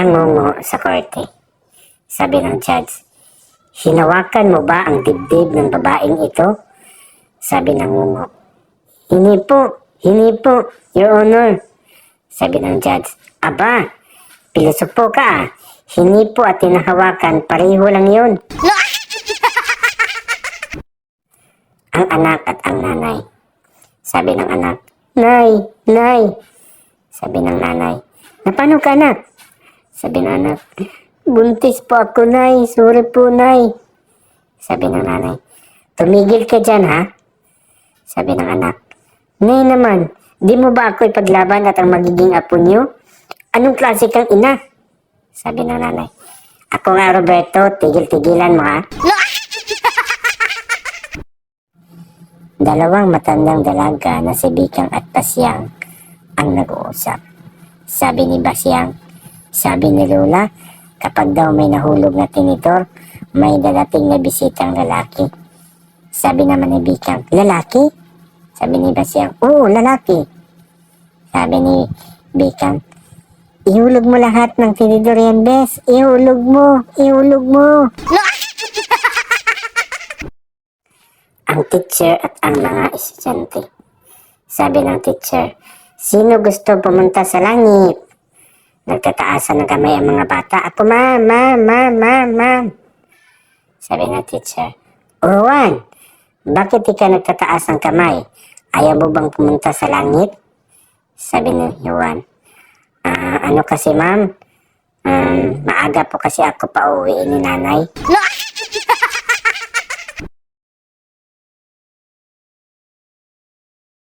ang ngungo sa korte. Sabi ng judge, hinawakan mo ba ang dibdib ng babaeng ito? Sabi ng ngungo, hindi po, Your Honor. Sabi ng judge, aba, pilosopo ka ah. Hinipo at tinahawakan, pareho lang yun. Ang anak at ang nanay. Sabi ng anak, Nay. Sabi ng nanay, napano ka anak? Sabi ng anak, buntis po ako nay, sorry po nay. Sabi ng nanay, tumigil ka dyan ha? Sabi ng anak, nay naman, di mo ba ako ipaglaban at ang magiging apo niyo? Anong klase kang ina? Sabi ng nanay, ako nga Roberto, tigil-tigilan mo ha? Dalawang matandang dalaga na si Bikang at Basyang ang nag-uusap. Sabi ni Basyang, sabi ni Lola, kapag daw may nahulog na tinitor, may dadating na bisitang lalaki. Sabi naman ni Bikang, lalaki? Sabi ni Basyang, oo, lalaki. Sabi ni Bikang, ihulog mo lahat ng tinidor yan, Bes. Ihulog mo. Ang teacher at ang mga estudyante. Sabi ng teacher, sino gusto pumunta sa langit? Nagtataasan ng kamay ang mga bata. Ako, ma'am. Sabi ng teacher, Juan, bakit ikaw nagtataas ng kamay? Ayaw mo bang pumunta sa langit? Sabi ni Juan, ano kasi ma'am? Maaga po kasi ako pa uwiin ni nanay.